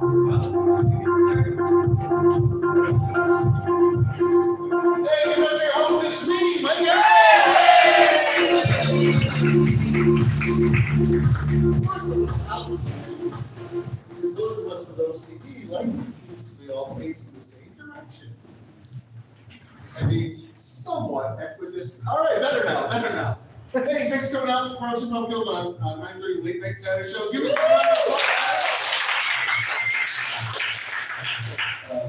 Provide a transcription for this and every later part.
your host, it's me, Mike. Because those of us with OCD like to be all facing the same direction. I mean, somewhat equidistant. All right, better now. Hey, thanks for coming out to the Providence Improv on 9:30 late night Saturday show. Give us a round of applause.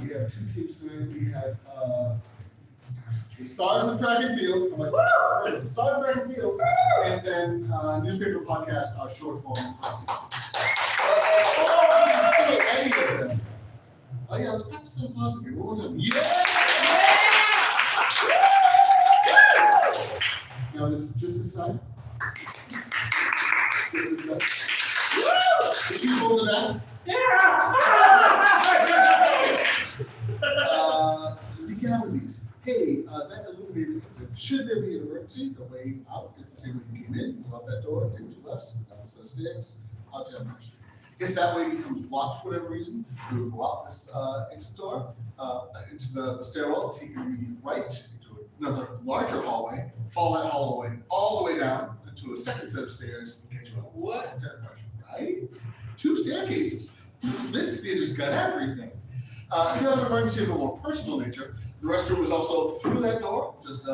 We have two teams today. We have the Stars of Track and Field. I'm like, the Stars of Track and Field, and then newspaper podcast, our short form. Any of them. Oh yeah, let's practice that applause again. One more time. Yeah! Now this just this side. Just this side. Did you hold it down? We can have these. Hey, that illuminated exit. Should there be an emergency, the way out is the same way you came in. Go out that door, take two lefts, down the set of stairs, out to Main Street. If that way becomes blocked for whatever reason, we would go out this exit door, into the stairwell, take your immediate right, into another larger hallway, follow that hallway all the way down to a second set of stairs, and get you out. What? Right? 2 staircases. This theater's got everything. If you have an emergency of a more personal nature, the restroom is also through that door, just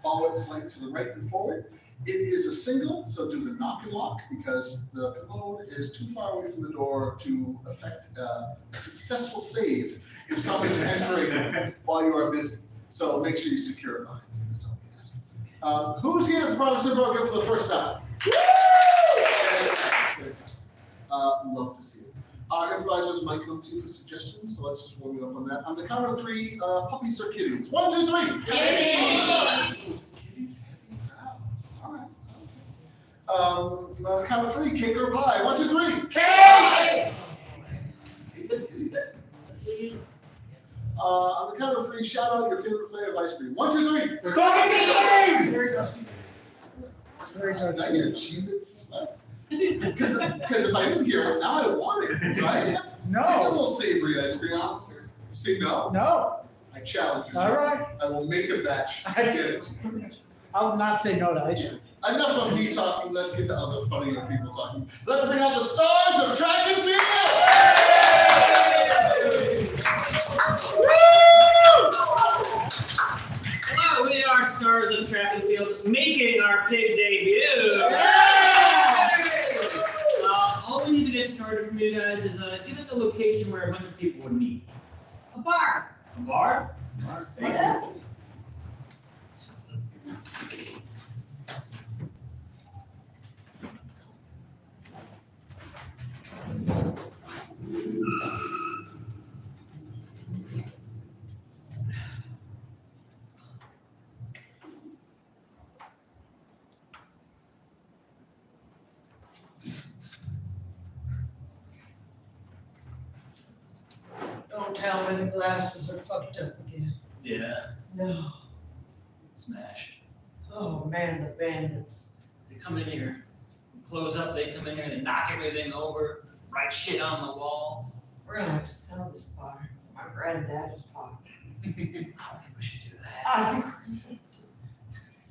follow it slightly to the right and forward. It is a single, so do the knock and lock because the code is too far away from the door to affect a successful save if somebody's entering while you are busy. So make sure you secure it behind you. That's all we ask. Who's here at the Providence Improv for the first time? Love to see it. Our improvisers might come to you for suggestions, so let's just warm you up on that. On the count of 3, puppies or kitties? 1, 2, 3. Kitties. Kitties heavy. Wow. All right. Okay. On the count of 3, cake or pie? 1, 2, 3. Cake. On the count of 3, shout out your favorite flavor of ice cream. 1, 2, 3. Coffee. Very dusty. Very dusty. Now you Cheez-Its. Because if I didn't hear it, now I want it, right? No. Get a little savory ice cream. Say no? No. I challenge you. All right. I will make a batch. Get it to you. I'll not say no to ice cream. Enough of me talking. Let's get to other funnier people talking. Let's bring out the stars of track and field. Hello, we are stars of track and field, making our big debut. All we need to get started from you guys is give us a location where a bunch of people would meet. A bar. A bar? Yeah. Don't tell me the glasses are fucked up again. Yeah, No. smash. Oh man, the bandits. They come in here, close up, they come in here, they knock everything over, write shit on the wall. We're gonna have to sell this bar. My granddad's bar. I don't think we should do that. I think we're gonna have to.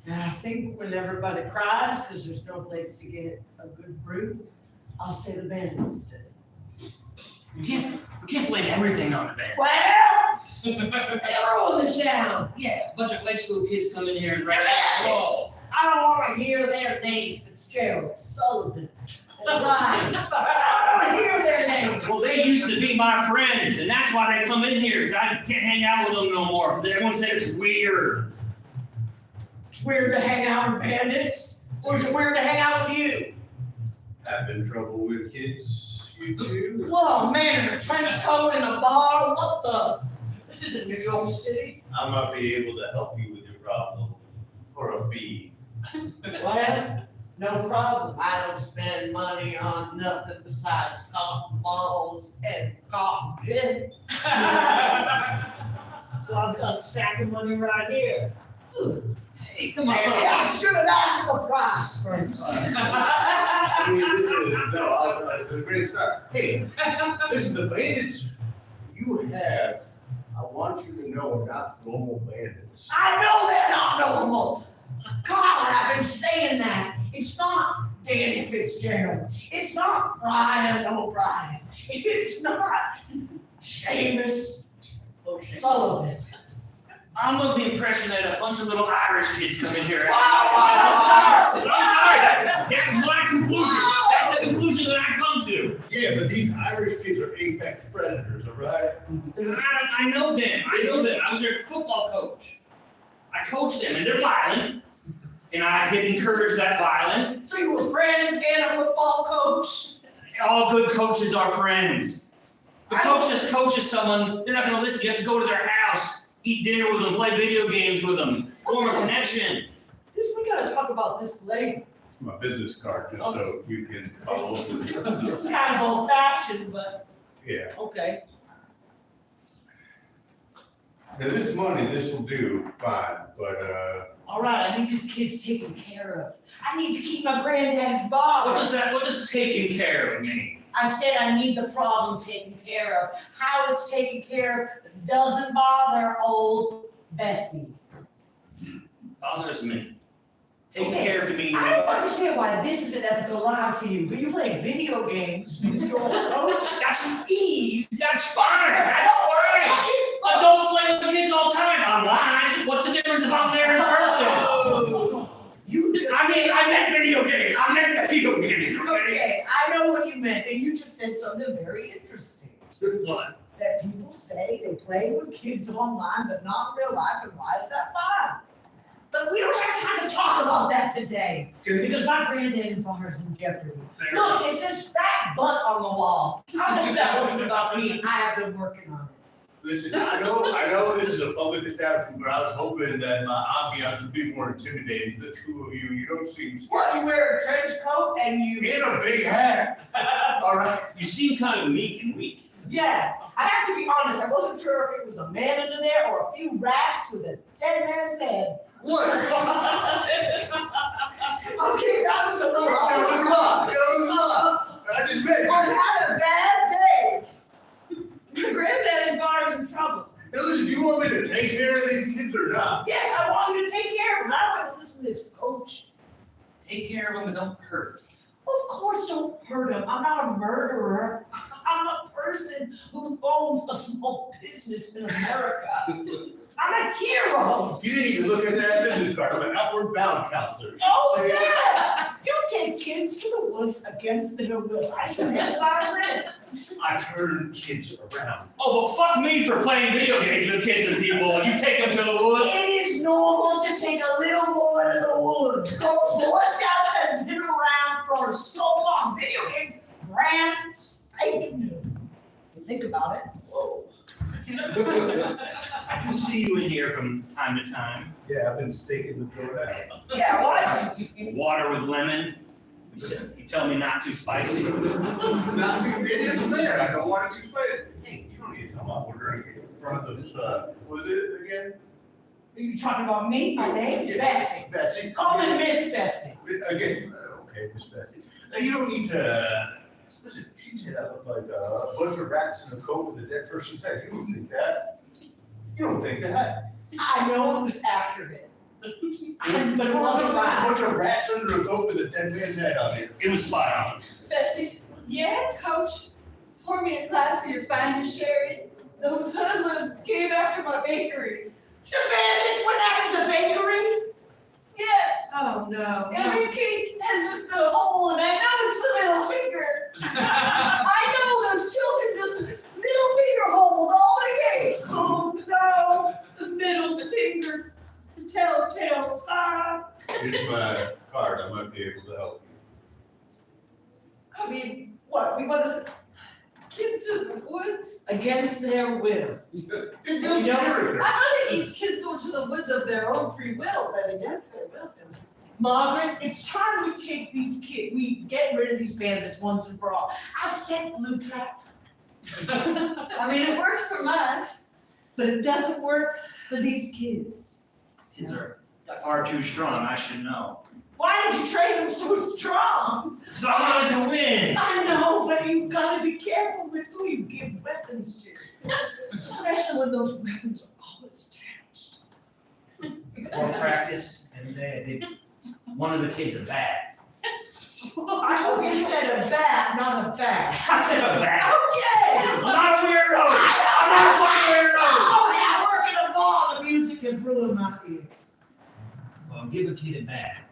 And I think when everybody cries because there's no place to get a good brew, I'll say the bandits did it. We can't blame everything on the band. Well, they're all in the town. Yeah, a bunch of high school kids come in here and write Yes. on the wall. I don't want to hear their names, Fitzgerald, Sullivan, and Ryan. I don't want to hear their names. Well, they used to be my friends, and that's why they come in here, because I can't hang out with them no more. Everyone said it's weird. It's weird to hang out with bandits, or is it weird to hang out with you? Having trouble with kids, you do? Whoa, man, in a trench coat in a bar, what the? This isn't New York City. I might be able to help you with your problem for a fee. Well, no problem. I don't spend money on nothing besides cotton balls and cotton gin. So I've got a stack of money right here. Hey, come on. Maybe I should have asked the price first. I mean, it's a great start. Hey, listen, the bandits you have, I want you to know are not normal bandits. I know they're not normal. God, I've been saying that. It's not Danny Fitzgerald. It's not Brian O'Brien. It's not Seamus Sullivan. I'm of the impression that a bunch of little Irish kids come in here. Wow. But I'm sorry, that's my conclusion. That's the conclusion that I come to. Yeah, but these Irish kids are apex predators, all right? I know them. I was their football coach. I coach them, and they're violent. And I did encourage that violence. So you were friends and a football coach? All good coaches are friends. The coach just coaches someone, they're not gonna listen. You have to go to their house, eat dinner with them, play video games with them, form a connection. We gotta talk about this later. My business card, just so you can follow up with me. This is kind of old fashioned, but Yeah. okay. Now, this money, this will do fine, but, All right, I need these kids taken care of. I need to keep my granddad's What bar. does taking care of mean? I said I need the problem taken care of. How it's taken care of doesn't bother old Bessie. Bothers me. Take Okay. care of me. I don't understand why this is an ethical line for you, but you play video games with your old coach. That's Ease. That's fine. That's fine. It's Adults play with the kids all the time online. What's the difference if I'm there in person? You just I meant video games. Okay, I know what you meant, and you just said something very interesting. What? That people say they play with kids online, but not in real life, and why is that fine? But we don't have time to talk about that today, because my granddad's bar is in jeopardy. Look, it says fat butt on the wall. I hope that wasn't about me, I have been working on it. listen, I know this is a public establishment, but I was hoping that my ambiance would be more intimidating. The two of you don't seem What, smart. you wear a trench coat and you. And a big hat. All right. You seem kind of meek and weak. Yeah, I have to be honest, I wasn't sure if it was a man under there or a few rats with a dead man's head. What? Okay, that was a little. That was a lot. I just met you. I've had a bad day. My granddad's bar is in trouble. Now listen, do you want me to take care of these kids or not? Yes, I want you to take care of them. I don't want to listen to this coach. Take care of them and don't hurt. Of course, don't hurt him. I'm not a murderer. I'm a person who owns a small business in America. I'm a hero. You didn't even look at that business card. I'm an outward bound counselor. Oh, yeah. You take kids to the woods against their will. I should have it. I turn kids around. Oh, well, fuck me for playing video games with kids and people. You take them to the woods. It is normal to take a little boy to the woods. Boy Scouts has been around for so long. Video games brand spanking new. If you think about it, whoa. I can see you in here from time to time. Yeah, I've been staking the throat out. Yeah, why? Water with lemon. You tell me not too spicy. Not too, it is fair. I don't want it too spicy. Hey, you don't need to tell my order in front of those, what was it again? Are you talking about me? My name? Yeah, Bessie. Bessie. Call me Miss Bessie. Again, okay, Miss Bessie. Now, you don't need to, listen, she said I look like a bunch of rats in a coat with a dead person's head. You don't think that. You don't think that. I know it was accurate. But it There's wasn't a right. bunch of rats under a coat with a dead man's head out here. It was spot on. Bessie, Yes? coach, pour me a glass of your finest sherry. Those hoodlums came after my bakery. The bandits went after the bakery? Yes, Oh, no. every cake has just a hole and I know it's the middle finger. I know those children just middle finger hold all the cakes. Oh, no. The middle finger. Telltale sign. Here's my card. I might be able to help I mean, what, we want to send kids to the woods? Against their will. you. It builds You know, character. I know that these kids go to the woods of their own free will, but against their will. Margaret, it's time we take these kids, we get rid of these bandits once and for all. I've set blue traps, I mean, it works for us. but it doesn't work for these kids. Kids are far too strong, I should know. Why did you train them so strong? So I wanted to win. I know, but you gotta be careful with who you give weapons to. Especially when those weapons are always damaged. Before practice, and one of the kids a bat. I hope you said a bat, not a bat. I said a bat. Okay! I'm not a weirdo. I'm not a fucking weirdo. Oh, yeah, working a ball, the music is ruining my ears. Well, give a kid a bat,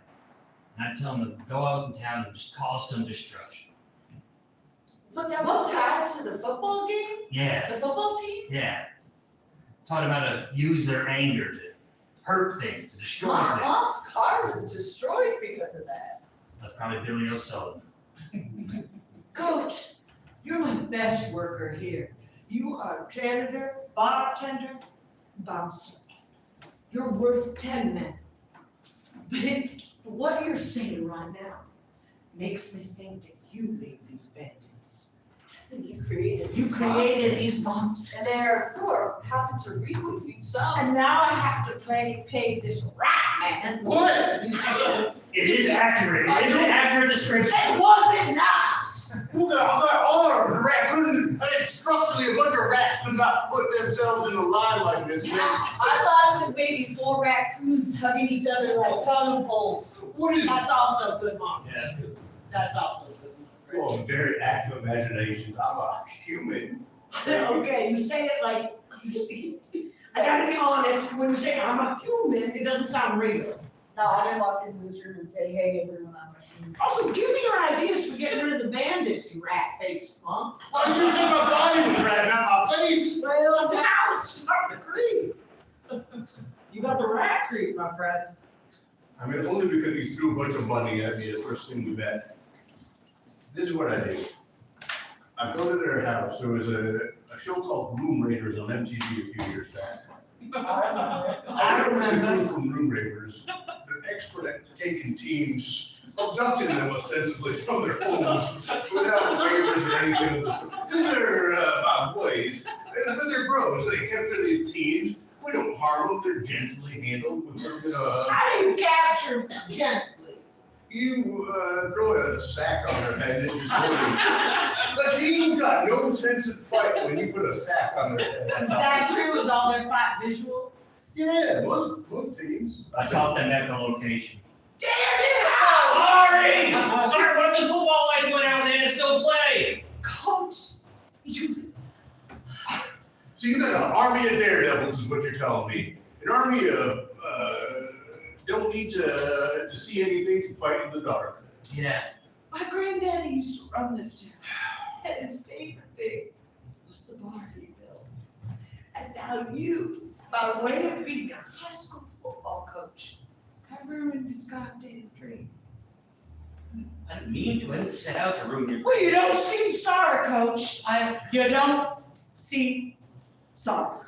and I tell him to go out in town and just cause some destruction. But that was tied to the football game? Yeah, The football team? yeah. Taught him how to use their anger to hurt things, to destroy My things. mom's car was destroyed because of that. That's probably Billy O'Sullivan. Coach, you're my best worker here. You are janitor, bartender, bouncer. You're worth 10 men. But what you're saying right now makes me think that you made these bandits. I think you created You these created monsters. these monsters. And they're who are having to reap what you've sown. And now I have to pay this rat man. What? It is accurate. It is an accurate description. It wasn't nice. Who got armed? A rat couldn't, structurally, a bunch of rats could not put themselves in a line like this, man. I thought it was maybe 4 raccoons hugging each other like totem poles. What is, That's also good, Mom. Yeah, that's good. That's also good. oh, very active imaginations. I'm a human. Okay, you say it like you speak. I gotta be honest, when you say I'm a human, it doesn't sound real. No, I didn't walk into this room and say, hey, everyone, I'm a human. Also, give me your ideas for getting rid of the bandits, you rat-faced punk. I'm using my body was rat, not my face. Well, now it's starting to creep. You got the rat creep, my friend. I mean, only because he threw a bunch of money at me the first thing we met. This is what I did. I go to their house. There was a show called Room Raiders on MTV a few years back. I remember the crew from Room Raiders. They're expert at taking teams, abducting them ostensibly from their homes without waivers or anything of the sort. These are my boys, but they're bros. They capture these teams. We don't harm them. They're gently handled. We put them in a. How do you capture gently? You throw a sack on their head and it just goes. The team's got no sense of fight when you put a sack on their head. Is that true? Is all their fight visual? Yeah, most teams. I taught them echolocation. Damn it, Sorry! Sorry, what if the football lights went out and they had to still play? Coach! So you got an army of daredevils is what you're telling me. An army of, don't need to see anything to fight in the dark. Yeah. My granddaddy used to run this town. And his favorite thing was the bar he built. And now you, by way of being a high school football coach, have ruined his goddamn dream. I didn't mean to. I didn't set out to ruin your. Well, you don't seem sorry, coach. You don't seem sorry.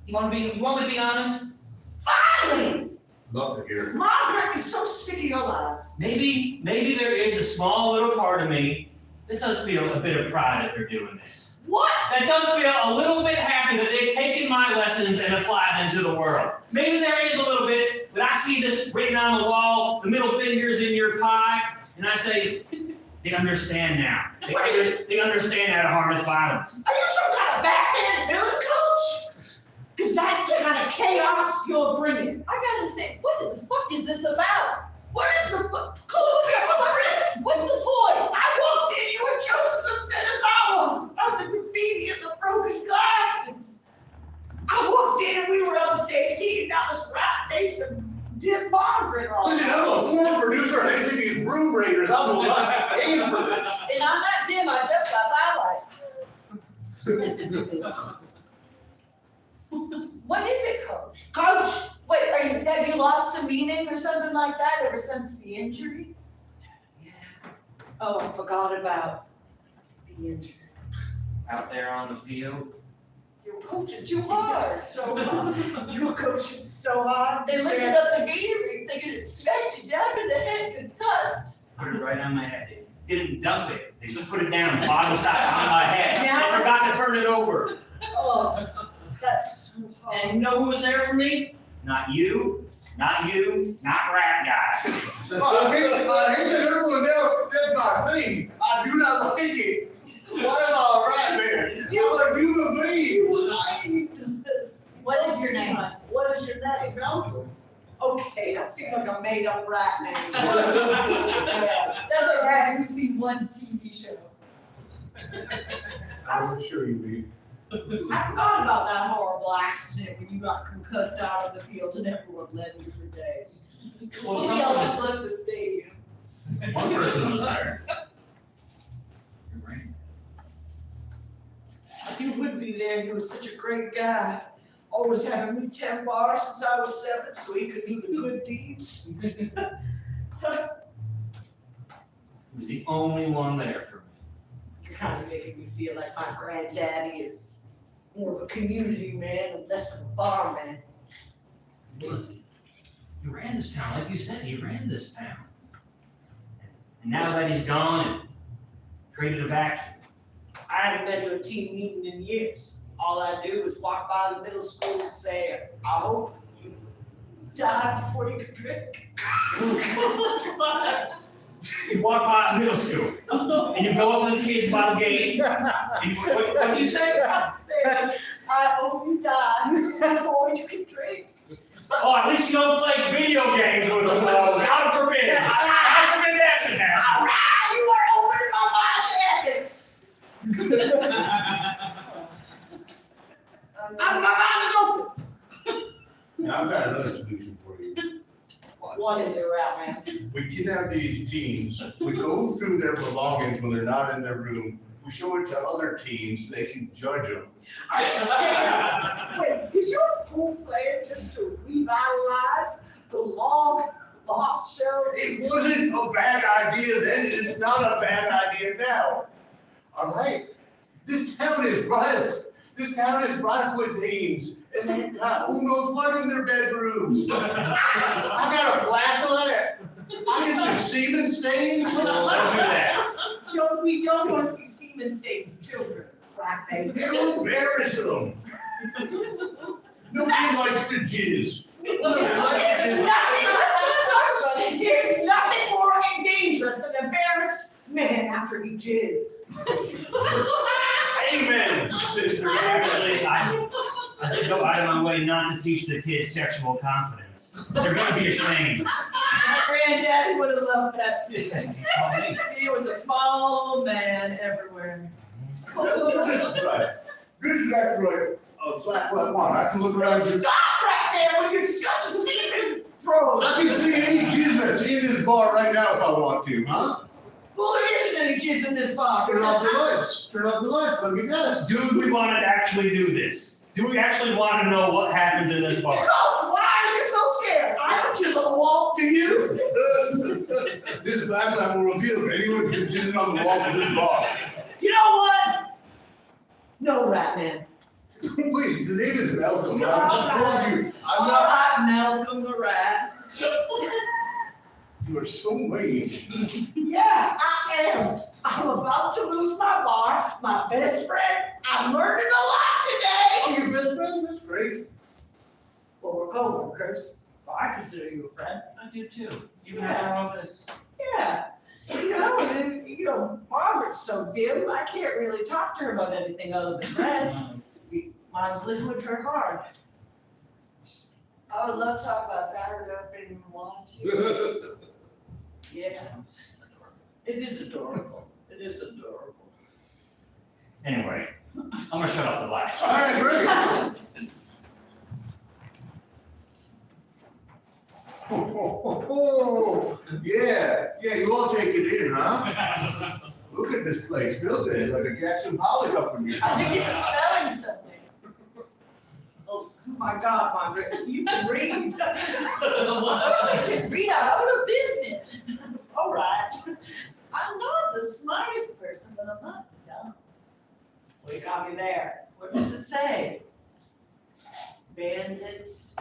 You want me to be honest? Finally! Love to hear it. Margaret is so sick of your lies. Maybe there is a small little part of me that does feel a bit of pride that they're doing this. What? That does feel a little bit happy that they've taken my lessons and applied them to the world. Maybe there is a little bit, but I see this written on the wall, the middle fingers in your pie, and I say, they understand now. They understand how to harness violence. Are you some kind of Batman villain, coach? Because that's the kind of chaos you're bringing. I gotta say, what the fuck is this about? What is the coach? What's the point? I walked in, you were just as upset as I was about the graffiti and the broken glasses. I walked in and we were on the stage teeing down this rat face and did Margaret all. Listen, I'm a former producer on MTV's Room Raiders. I will not stand for this. And I'm not Tim, I just got highlights. What is it, Coach? Coach, Wait, have you lost some meaning or something like that ever since the injury? oh, I forgot about the injury. Out there on the field. You're coaching too hard. So hard. You were coaching so hard. They lifted up the Gatorade thinking it smacked you down in the head concussed. Put it right on my head. They didn't dump it. They just put it down the bottom side on my head. Now- They forgot to turn it over. Oh, that's so hard. And you know who was there for me? Not you, not rat guy. I hate that everyone knows that's my thing. I do not like it. What about a rat man? I'm a human being. What is your name? What is your name? Malcolm. Okay, that seems like a made up rat name. That's a rat who's seen one TV show. I'm sure you mean. I forgot about that horrible accident when you got concussed out of the field and everyone left you for days. Well, He someone- almost left the stadium. one person was there. He would be there, he was such a great guy. Always having me 10 bars since I was 7 so he could do the good deeds. He was the only one there for me. You're kind of making me feel like my granddaddy is more of a community man and less of a bar man. Was he? He ran this town, like you said, he ran this town. And now that he's gone and created a vacuum. I haven't been to a team meeting in years. All I do is walk by the middle school and say, I hope you die before you can drink. You walk by middle school, and you go up to the kids by the gate, and what do you say? I say, I hope you die before you can drink. Oh, at least you don't play video games with them. God forbid. God forbid that should happen. All right, you are opening my mind to ethics. My mind is open. Now, I've got another solution for you. What is it, rat man? We kidnap these teens, we go through their belongings when they're not in their room, we show it to other teens, they can judge them. Are you saying, wait, is your full player just to revitalize the long lost show? It wasn't a bad idea then, it's not a bad idea now. All right, this town is rife. This town is rife with teens, and they've got who knows what in their bedrooms. I got a black lamp. I get some semen stains. Don't do that. We don't want to see semen stains of children. Black face. It'll embarrass them. Nobody likes to jizz. There's nothing, let's not talk about it. There's nothing more dangerous than embarrassed man after he jizzed. Amen, sister. Actually, I should go out of my way not to teach the kids sexual confidence. They're gonna be ashamed. My granddaddy would have loved that too. Right. He was a small man everywhere. Right. This is actually a black left one. I can look around here. Stop right there when you're discussing semen pros. I can see any jizz that's in this bar right now if I want to, huh? Well, there isn't any jizz in this bar. Turn off the lights. Turn off the lights. Let me guess. Do we want to actually do this? Do we actually want to know what happened in this bar? Coach, why are you so scared? I don't jizz on the wall, do you? This black lab will reveal if anyone can jizz on the wall of this bar. You know what? No, rat man. Wait, the name is Malcolm. All I told you. I'm All not. right, Malcolm the rat. You are so mean. Yeah, I am. I'm about to lose my bar. My best friend. I'm learning a lot today. Oh, your best friend? That's great. Well, we're co-workers. Well, I consider you a friend. I do too. Even after all this. Yeah. You know, Margaret's so dim, I can't really talk to her about anything other than red. Mom's living with her hard. I would love to talk about sourdough if anyone wanted to. Yeah. It is adorable. It is adorable. Anyway, I'm gonna shut off the lights. All right, great. Oh, yeah, you all take it in, huh? Look at this place, built it like a Jackson Pollock up in here. I think it's spelling something. Oh my God, Margaret, you can read. Of course I can read, I own a business. All right. I'm not the smartest person, but I'm not dumb. Well, you got me there. What does it say? Bandits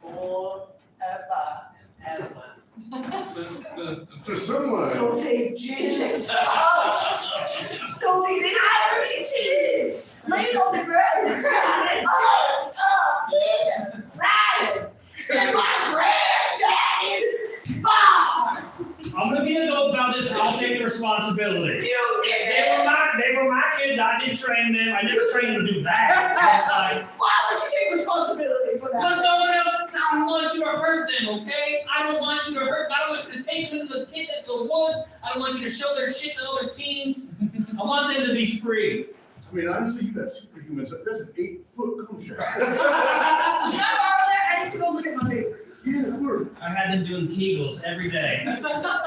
forever. So someone, So they jizzed. So they Irish jizz. Laid on the ground. Oh, yeah. kids, I did train them, I never trained them to do that. Why would you take responsibility for Because that? no one else, I don't want you to hurt them, okay? I don't want you to hurt them, I don't want you to take them to the kids at the woods, I don't want you to show their shit to other teens. I want them to be free. I mean, honestly, you got superhuman, so that's an 8-foot cum shot. Can I borrow that? I need to go look at my papers. Yeah, word. I had them doing Kegels every day.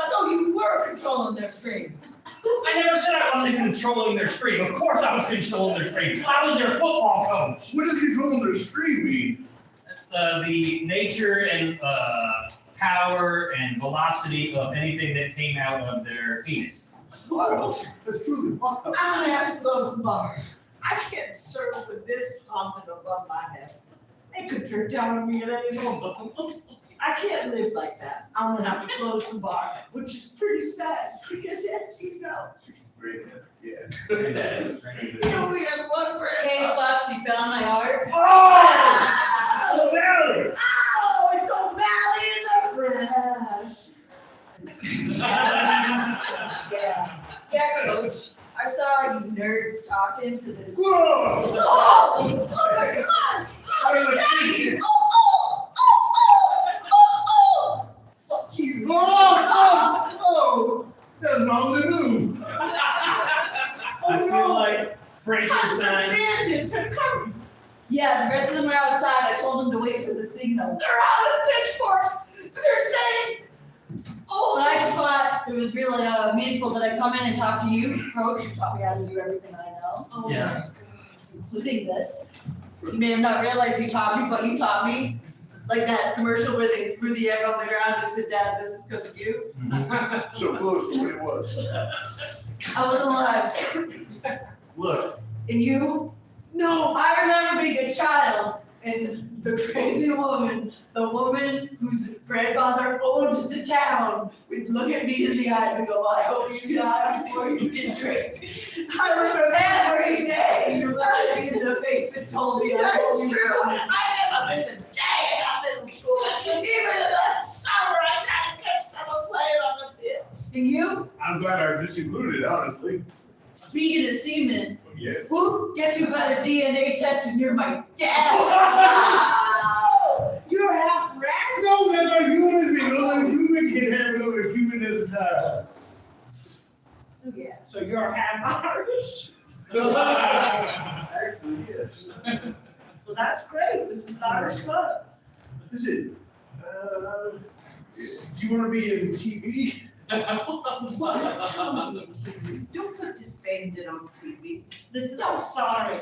So you were controlling their screen. I never said I wasn't controlling their stream. Of course I was controlling their stream. I was their football coach. What does controlling their stream mean? The nature and power and velocity of anything that came out of their penis. Wild. That's truly wild. I'm gonna have to close the bar. I can't serve with this haunted above my head. They could drip down on me at any moment. I can't live like that. I'm gonna have to close the bar, which is pretty sad because as you know, Great, yeah. you only have one friend. Hey, Fox, you found my heart? Oh! Valley! Oh, it's O'Malley in the flesh. Yeah, coach. I saw you nerds talking to this. Whoa! Oh! Oh my God! I like Oh! Fuck you! Oh! That's wrong to move. I feel like Frankenstein. Bandits have come. Yeah, the rest of them are outside. I told them to wait for the signal. They're out of pitchforks. They're saying, But I just thought it was really meaningful that I come in and talk to you, coach. You taught me how to do everything I know, oh Yeah. my God. including this. You may have not realized you taught me, but you taught me. Like that commercial where they threw the egg on the ground and said, Dad, this is because of you. So close to what it was. I wasn't alive. Look, And you? No, I remember being a child and the crazy woman, the woman whose grandfather owned the town, would look at me in the eyes and go, I hope you die before you can drink. I remember every day you laughed me in the face and told me I that's hope you true. die. I never missed a day in middle school. Even in the summer, I tried to catch someone playing on the field. And you? I'm glad I just included, honestly. Speaking of semen, Yeah. who guess who got a DNA test and you're my dad? Oh, you're half rat. No, that's a human being. Only a human can have another human at a time. So yeah, so you're half Irish. Actually, yes. Well, that's great. This is an Irish club. Listen, do you want to be in TV? Don't put this bandit on TV. Listen, I'm sorry.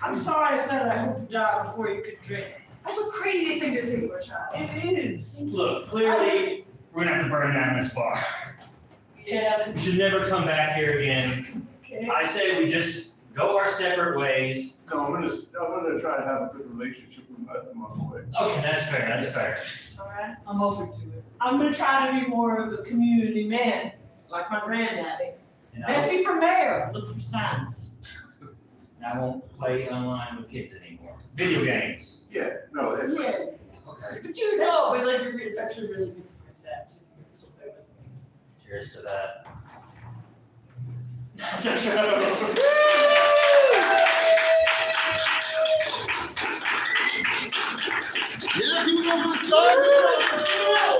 I'm sorry I said I hope you die before you could drink. That's a crazy thing to say to a child. It is. look, clearly, we're gonna have to burn down this bar. Yeah, We should never come back here again. okay. I say we just go our separate ways. No, I'm gonna try to have a good relationship with them on the way. Okay, that's fair, that's fair. All right. I'm open to it. I'm gonna try to be more of a community man, like my granddaddy. And Bessie for mayor. Look for signs. I won't play online with kids anymore. Video games. Yeah, no, that's Yeah, Okay. but you No, know, but like it's actually really good for my stats. So bear with me. Cheers to that. Yeah, keep it going for the stars.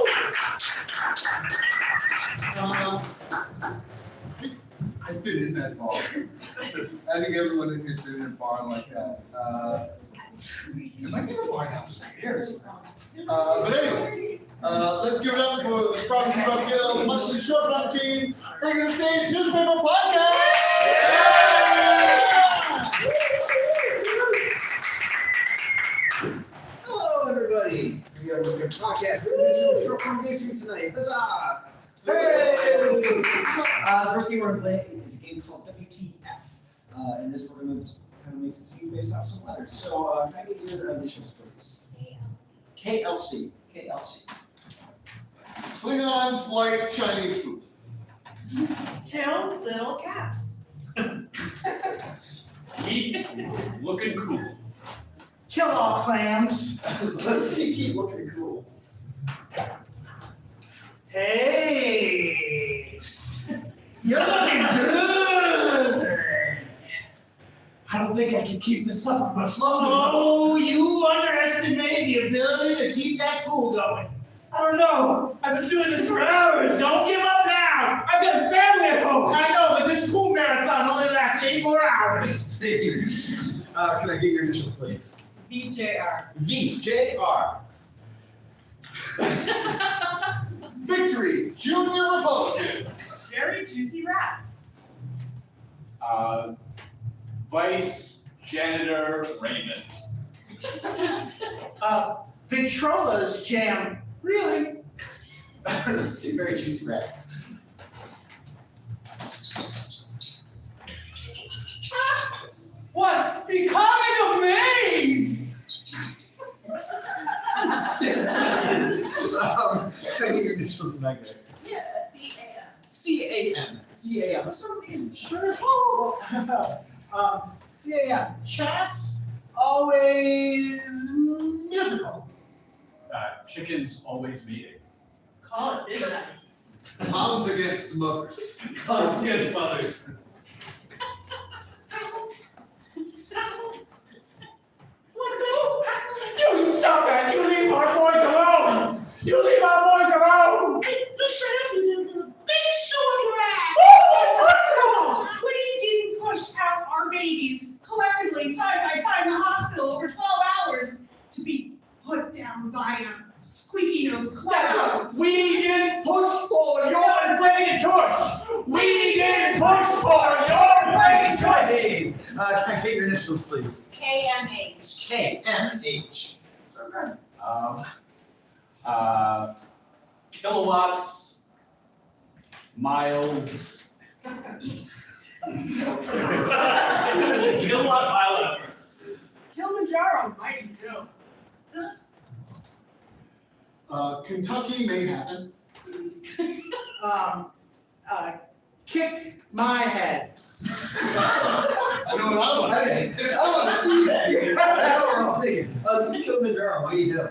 I've been in that bar. I think everyone has been in a bar like that. It might be the bar downstairs. But anyway, let's give it up for the Providence Improv Guild monthly showfront team, bringing the stage newspaper podcast. Hello, everybody. We have a podcast. We're going to do some short form games for you tonight. Huzzah! Hey! The first game we're going to play is a game called WTF. In this, we're going to just kind of make some scenes based off some letters. So, can I get your initials, please? KLC. KLC. Klingons like Chinese food. kill little cats. Keep looking cool. Kill all clams. Let's see, keep looking cool. Hey, you're looking good. I don't think I can keep this up much longer. Oh, you underestimate the ability to keep that pool going. I don't know. I've been doing this for hours. Don't give up now. I've got a family at home. I know, but this pool marathon only lasts 8 more hours. Can I get your initials, please? VJR. VJR. Victory, Junior Republican. Very juicy rats. Vice Janitor Raymond. Victrola's jam. Really? See, very juicy rats. What's becoming of me? Can I get your initials in that guy? Yeah, CAM. CAM. CAM. I'm sorry, sure. Oh. CAM. Chats always musical. Chickens always meeting. Call it midnight. Moms against mothers. Close against mothers. You stop that! You leave our boys alone! You leave our boys alone! Hey, you shut up, you little big showing your ass. Oh my We didn't push out our babies collectively side by side in the hospital over 12 hours to be put down by a squeaky nose clown. We didn't push for your inflated tush! We didn't push for your inflated tush! Hey, can I get your initials, please? KMH. KMH. Kilowatts, miles. Kilowatt mile hours. Kilimanjaro, mighty Joe. Kentucky may happen. Kick my head. I know what I want to say. I want to see that. I know what we're all thinking. Kilimanjaro, mighty hill.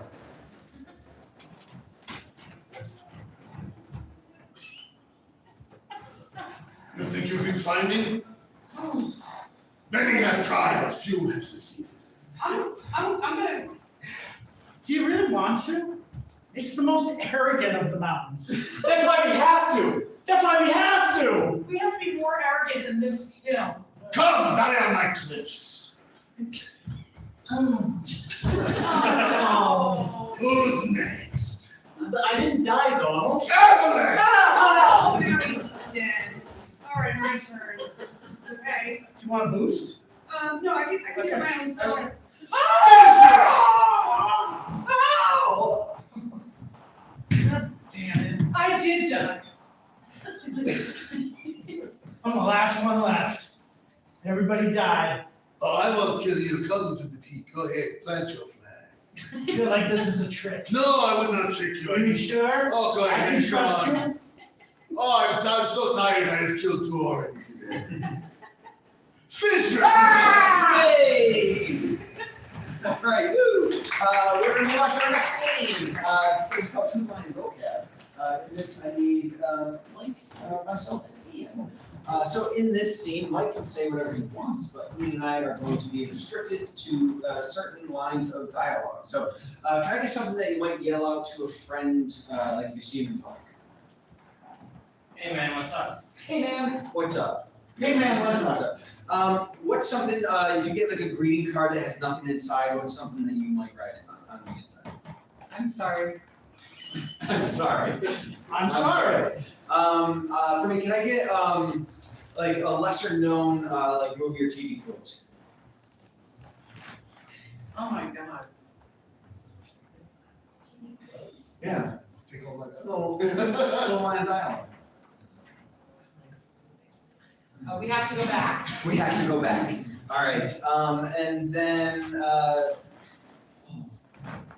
You think you can climb me? Many have tried, few have succeeded. I'm gonna. Do you really want to? It's the most arrogant of the mountains. That's why we have to! That's why we have to! We have to be more arrogant than this, you know. Come, die on my cliffs. Oh. Who's next? I didn't die though, I'm okay. Avalanche! Oh, now he's dead. All right, my turn. Okay. Do you want a boost? No, I can get my own stuff. Ow! God damn it. I did die. I'm the last one left. Everybody died. Oh, I won't kill you. Come to the peak. Go ahead, plant your flag. I feel like this is a trick. No, I would not trick you. Are you sure? Oh, go I ahead. can trust come you. on. Oh, I'm so tired. I have killed 2 already. Fisher! Hey! All right, woo! We're going to move on to our next game. It's called Two Blind Vocab. In this, I need Mike, myself, and Ian. So in this scene, Mike can say whatever he wants, but Ian and I are going to be restricted to certain lines of dialogue. So can I get something that you might yell out to a friend, like if you see him in public? Hey man, what's up? Hey man, what's up? Hey man, what's What's up? up? What's something, if you get like a greeting card that has nothing inside, what's something that you might write on the inside? I'm sorry. I'm sorry. I'm sorry. For me, can I get like a lesser known like movie or TV quote? Oh my god. Yeah. Take all my It's a little line of dialogue. Oh, we have to go back. We have to go back. All right. And then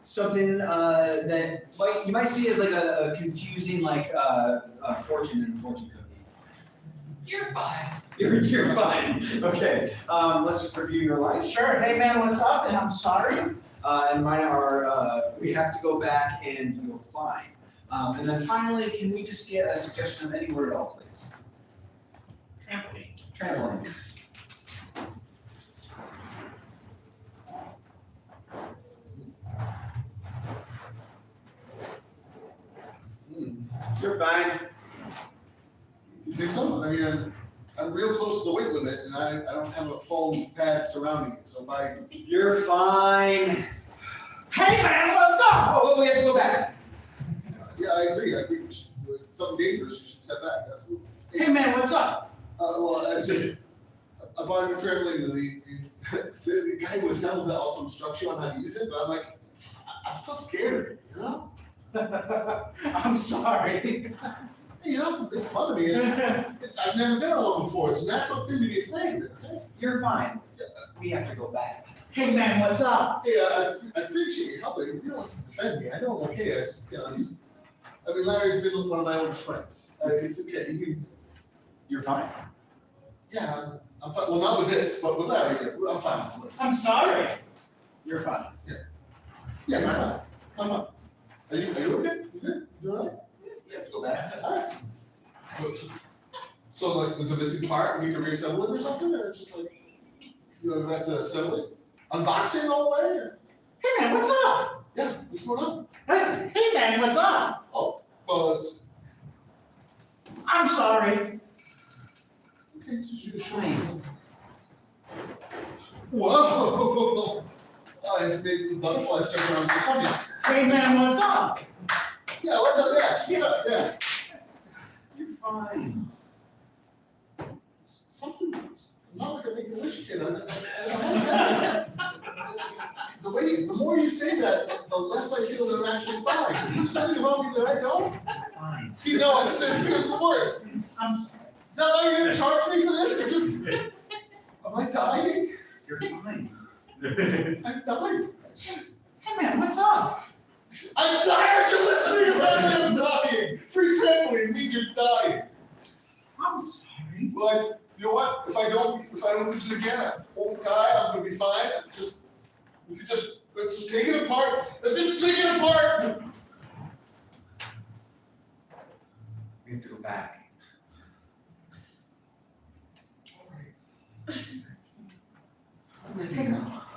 something that you might see as like a confusing like fortune and fortune cookie. You're fine. You're fine. Okay. Let's review your lines. Sure. Hey man, what's up? And I'm sorry. And mine are we have to go back and you're fine. And then finally, can we just get a suggestion of any word at all, please? Trampoline. Trampoline. You're fine. You think so? I mean, I'm real close to the weight limit and I don't have a foam pad surrounding it, so if I, You're fine. Hey man, what's up? Oh, we have to go back. yeah, I agree, something dangerous, you should step back, absolutely. Hey man, what's up? Well, I'm on your trampoline and the guy who sells that also instructs you on how to use it, but I'm like, I'm still scared of it, you know? I'm sorry. Hey, you don't have to make fun of me, I've never been on one before, it's a natural thing to be afraid of it, okay? You're fine. We have to go back. Hey man, what's up? Hey, I appreciate you helping, you don't have to defend me, I know I'm okay, I mean, Larry's been one of my oldest friends, it's okay, you can, You're fine. yeah, I'm fine, well, not with this, but with Larry, yeah, I'm fine with this. I'm sorry. You're fine. Yeah, you're fine, I'm fine. Are you okay? You good? You all right? You have to go back. Alright. So like, there's a missing part, we need to reassemble it or something, or it's just like, you want to go back to assembly? Unboxing all the way, or? Hey man, what's up? Yeah, what's going on? Hey man, what's up? Well, it's, I'm sorry. okay, it's just you showing. Whoa! It's made the butterflies jump around your tummy. Hey man, what's up? Yeah, what's up, yeah. You're fine. Something, not like a make-a-wish kid, the more you say that, the less I feel that I'm actually fine. You something about me that I don't? Fine. See, no, it feels worse. I'm sorry. Is that why you're gonna charge me for this? Is this, am I dying? You're fine. I'm dying. Hey man, what's up? I'm tired, you're listening about me, I'm dying. Free trampoline means you're dying. I'm sorry. Like, you know what, if I don't lose it again, I won't die, I'm gonna be fine. Let's just take it apart. Let's just take it apart. We have to go back.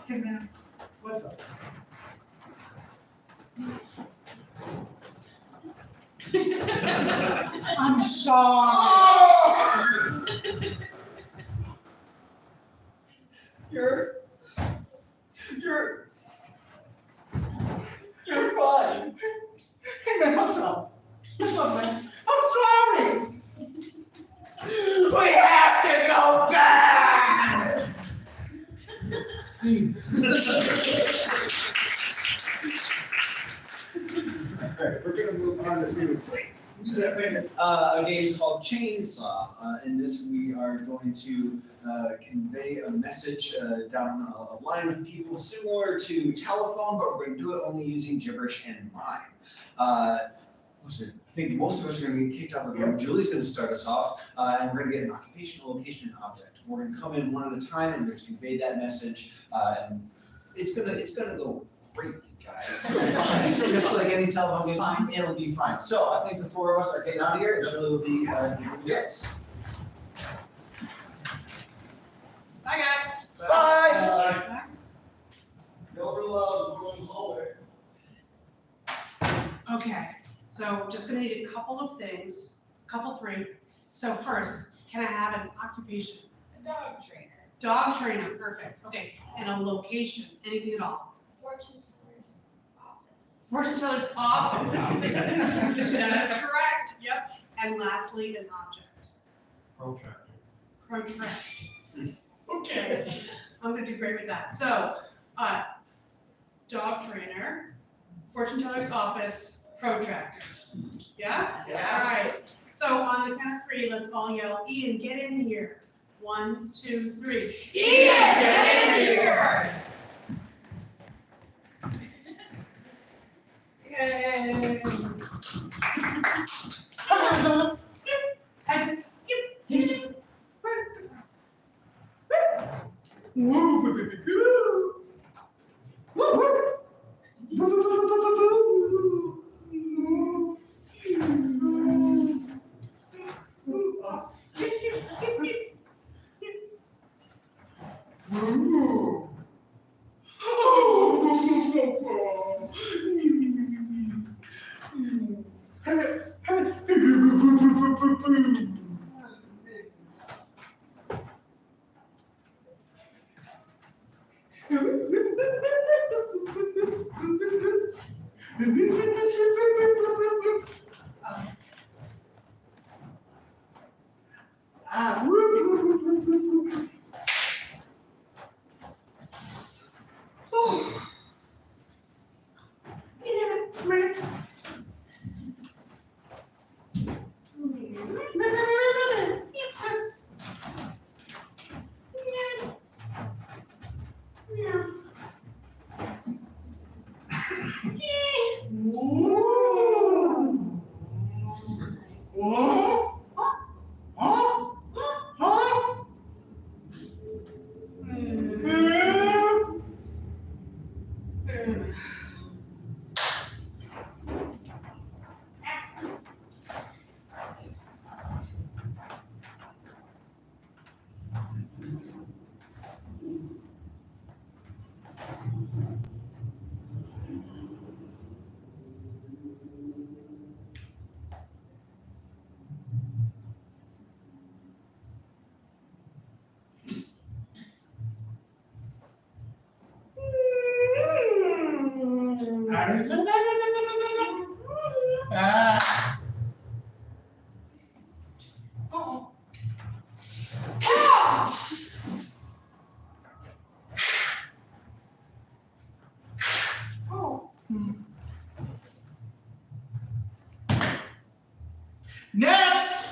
Hey man, what's up? I'm sorry. Oh! You're fine. Hey man, what's up? What's up, man? I'm sorry. We have to go back. See. Alright, we're gonna move on to see a game called Chainsaw. In this, we are going to convey a message down a line of people similar to telephone, but we're going to do it only using gibberish and mime. I think most of us are going to get kicked out of the room. Julie's going to start us off, and we're going to get an occupation, a location, and object. We're going to come in one at a time and just convey that message, and it's gonna go great, you guys. Just like any telephone game, it'll be fine. So I think the four of us are getting out of here, and Julie will be yes. Bye, guys. Bye. Never love going hallway. Okay, so just gonna need a couple of things, three. So first, can I have an occupation? A dog trainer. Dog trainer, perfect, okay, and a location, anything at all? Fortune teller's office. Fortune teller's office. That's correct, yep. And lastly, an object. Protractor. Okay, I'm gonna do great with that. So, dog trainer, fortune teller's office, protractor. Yeah? Yeah. All right. So on the count of three, let's all yell, Ian, get in here. 1, 2, 3. Ian, get in here! Yay! Next!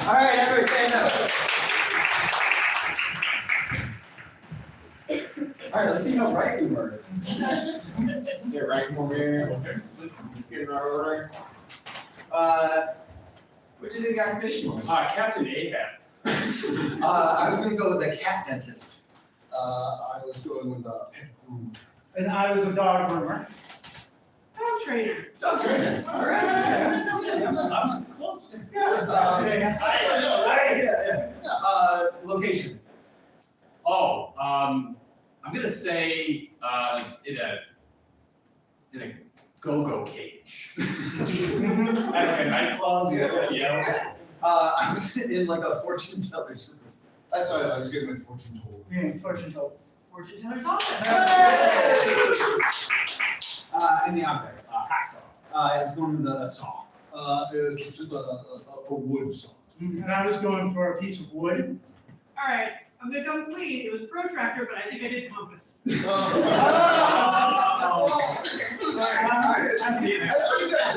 All right, everybody stand up. All right, let's see how right we were. Get right from over here. Get in our order. What do you think the occupation was? Captain Ahab. I was gonna go with the cat dentist. I was going with a pet groom. And I was a dog groomer. Dog trainer. Dog trainer. All right. I'm close. Location. Oh, I'm gonna say in a go-go cage. At a nightclub, yeah. I was in like a fortune teller's room. That's right, I was getting my fortune told. Yeah, fortune told. Fortune teller's office. In the object. Hacksaw. I was going with the saw. It was just a wood saw. And I was going for a piece of wood. All right, I'm gonna come clean. It was protractor, but I think I did compass. I see it. That's pretty good.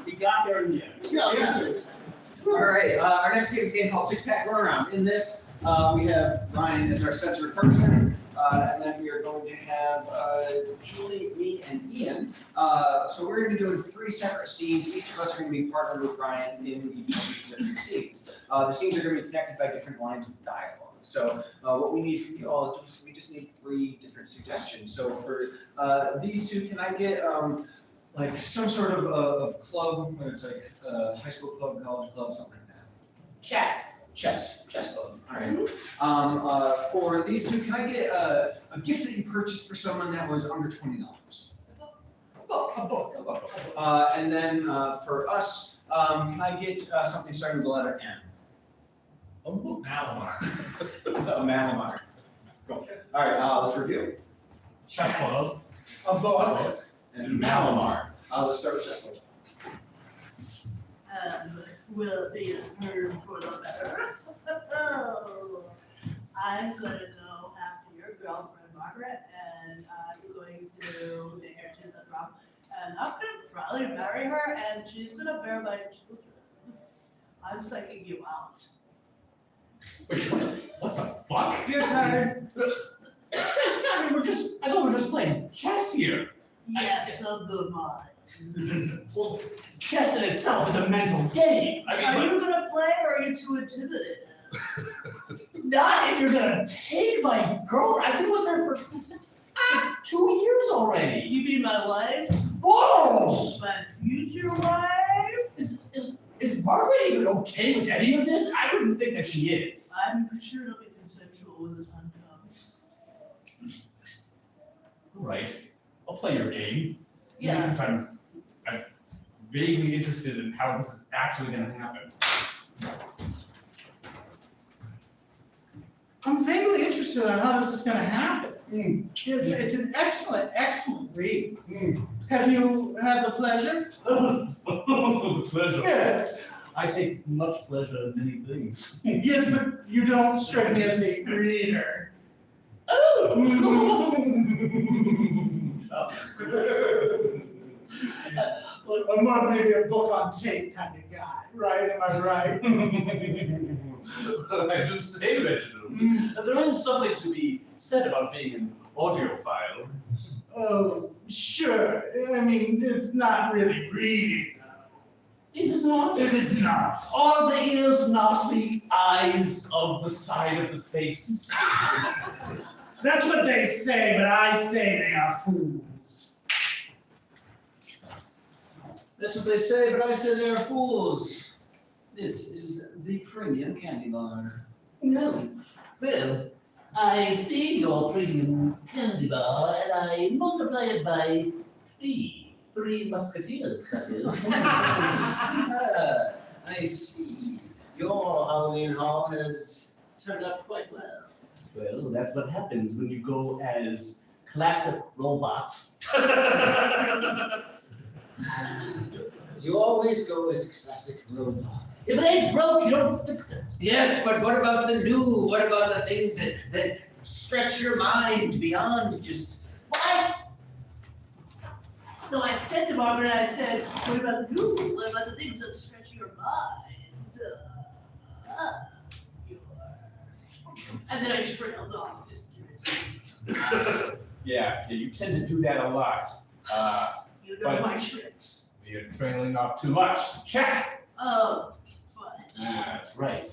We got there in the end. Yeah. All right, our next game is a game called Six Pack Runaround. In this, we have Ryan as our center person, and then we are going to have Julie, me, and Ian. So we're going to be doing 3 separate scenes. Each of us are going to be partnered with Ryan in each of these different scenes. The scenes are going to be connected by different lines of dialogue. So what we need from you all is we just need 3 different suggestions. So for these two, can I get like some sort of club, whether it's like high school club, college club, something like that? Chess. Chess club. All right. For these two, can I get a gift that you purchased for someone that was under $20? A book. And then for us, can I get something starting with the letter M? Malamar. A Malamar. Cool. All right. Let's review. Chess club. A book. And Malamar. Let's start with chess club. Will it be a turn for the better? I'm gonna go after your girlfriend Margaret, and I'm going to take her to the prom, and I'm gonna probably marry her, and she's gonna bear my children. I'm psyching you out. Wait, what the fuck? Your turn. I thought we were just playing chess here. Yes, of the mind. Well, chess in itself is a mental game. I mean, Are you gonna play or are you too intimidated? not if you're gonna take my girlfriend. I've been with her for 2 years already. You mean my wife? Whoa! My future wife? Is Margaret even okay with any of this? I wouldn't think that she is. I'm sure it'll be consensual when the time comes. All right, I'll play your game. Yeah. Because I'm vaguely interested in how this is actually gonna happen. I'm vaguely interested in how this is gonna happen. It's an excellent read. Have you had the pleasure? The pleasure. Yes. I take much pleasure in many things. Yes, but you don't strike me as a reader. Oh! I'm more maybe a book on tape kind of guy, right? Am I right? I do say, Reginald, there is something to be said about being an audiophile. Oh, sure. I mean, it's not really reading, though. Is it not? It is not. Are the ears not the eyes of the side of the face? That's what they say, but I say they are fools. That's what they say, but I say they're fools. This is the premium candy bar. Well, I see your premium candy bar and I multiply it by 3. 3 musketeers, that is. I see. Your Halloween haul has turned out quite well. Well, that's what happens when you go as classic robot. You always go as classic robot. If it ain't broke, you don't fix it. Yes, but what about the new? What about the things that stretch your mind beyond just What? So I said to Margaret, I said, what about the new? What about the things that stretch your mind? And then I trailed off mysteriously. Yeah, you tend to do that a lot. You know But- my tricks. You're trailing off too much. Check! Oh, fun. That's right.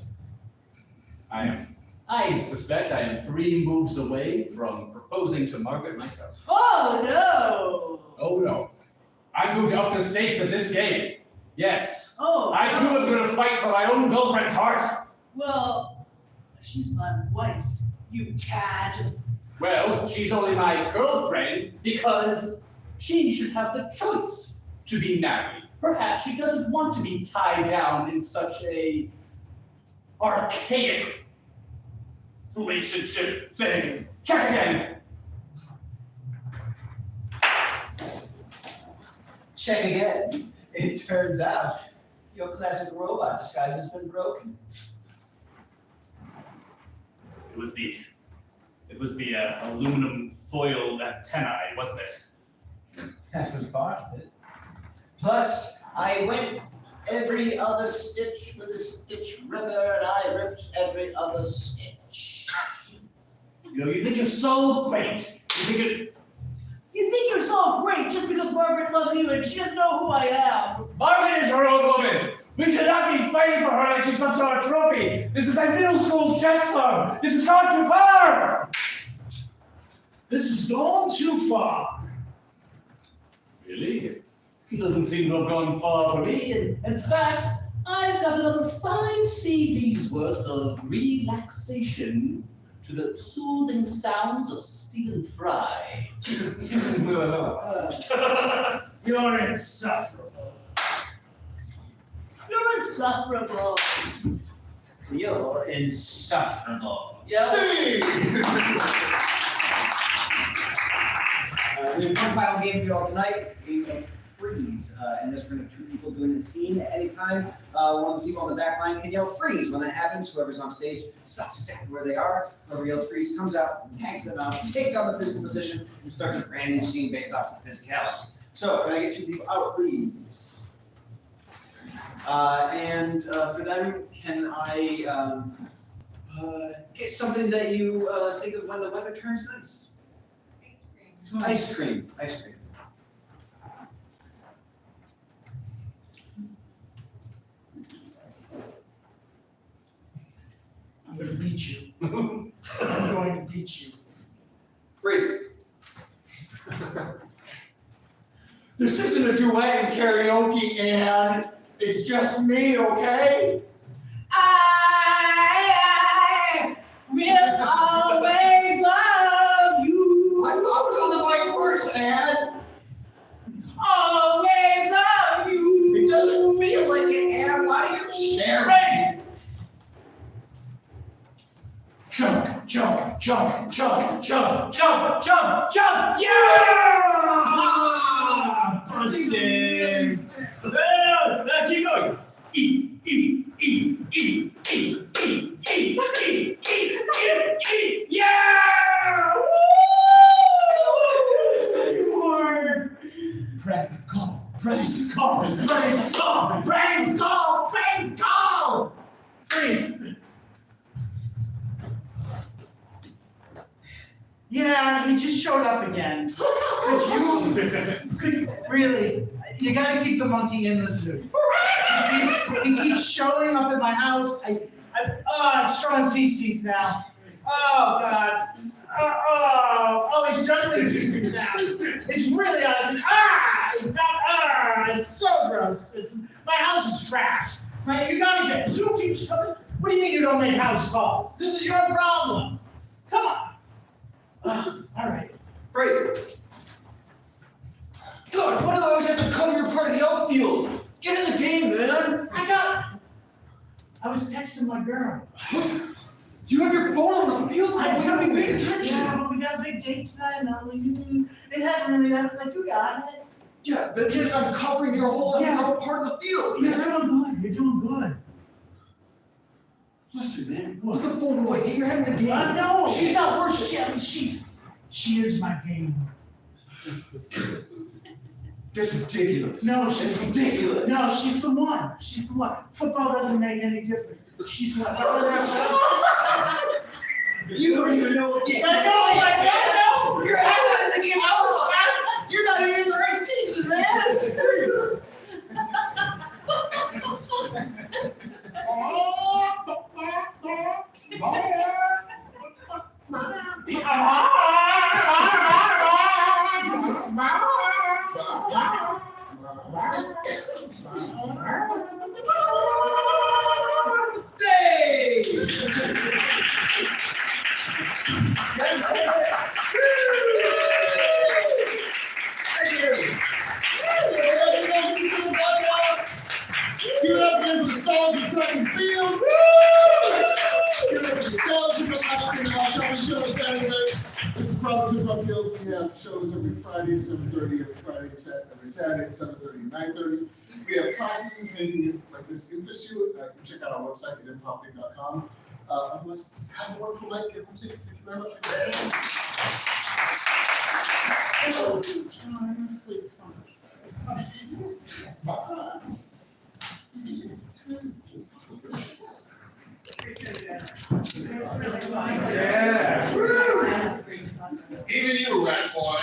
I suspect I am 3 moves away from proposing to Margaret myself. Oh, no. Oh no. I'm going to up the stakes of this game. Yes. Oh, I too am going to fight for my own girlfriend's heart. well, she's my wife, you cad. Well, she's only my girlfriend because she should have the choice to be married. Perhaps she doesn't want to be tied down in such a archaic relationship thing. Check again. check again. It turns out your classic robot disguise has been broken. It was the aluminum foil antennae, wasn't it? That was part of it. Plus, I went every other stitch with a stitch ripper, and I ripped every other stitch. You know, you think you're so great. You think you're so great just because Margaret loves you and she doesn't know who I am. Margaret is her own woman. We should not be fighting for her like she's some sort of trophy. This is a middle school chess club. This has gone too far. This has gone too far. Really? It doesn't seem to have gone far for me. In fact, I've got another 5 CDs worth of relaxation to the soothing sounds of Stephen Fry. You're insufferable. You're insufferable. You're insufferable. Yeah. See? We have one final game for you all tonight. Game of freeze. And this we're going to have 2 people doing a scene at any time. One of the people on the back line can yell freeze. When that happens, whoever's on stage stops exactly where they are. Whoever yells freeze comes out, tags them out, takes on the physical position, and starts a brand new scene based off the physicality. So, can I get 2 people out, please? And for them, can I Get something that you think of when the weather turns nice. Ice cream. Ice cream. I'm gonna beat you. I'm going to beat you. Freeze. This isn't a duet and karaoke, and it's just me, okay? I will always love you. I was on the mic first, Ann. Always love you. It doesn't feel like it, Ann. Why do you share? Crazy! Jump, jump, jump, jump, jump, jump, jump, jump! Yeah! Busted. Keep going. Yeah! Woo! Say more. Prank call, prank call, prank call, prank call, prank call. Freeze. Yeah, he just showed up again. Really, you gotta keep the monkey in the zoo. He keeps showing up at my house. It's strong feces now. Oh, God. He's juggling feces now. It's really it's so gross. My house is trash. You gotta get, zoo keeps coming. What do you mean you don't make house calls? This is your problem. Come on. All right. Freeze. God, why do I always have to cover your part of the outfield? Get in the game, man. I was texting my girl. You have your phone on the field. I Why don't we pay attention? Yeah, but we got a big date tonight, and it happened really. I was like, you got it. Yeah, but because I'm covering your whole part of the field. You're doing good. You're doing good. Listen, man, put the phone away. Get your head in the game. No, she's not worth shit. She is my game. That's ridiculous. No, That's ridiculous. No, she's the one. She's the one. Football doesn't make any difference. She's the one. You don't even know what game. I know. You're not in the game at all. You're not even in the right season, man. Give it up again for the stars of track and field. Give it up for the stars of the show Saturday. This is Providence Improv Guild. We have shows every Friday at 7:30, every Saturday at 7:30 and 9:30. We have classes if anything like this interests you. You can check out our website at improvthing.com. Otherwise, have a wonderful night. Get home safe. Thank you very much for having me. Bye. Yeah. Even you, rat boy.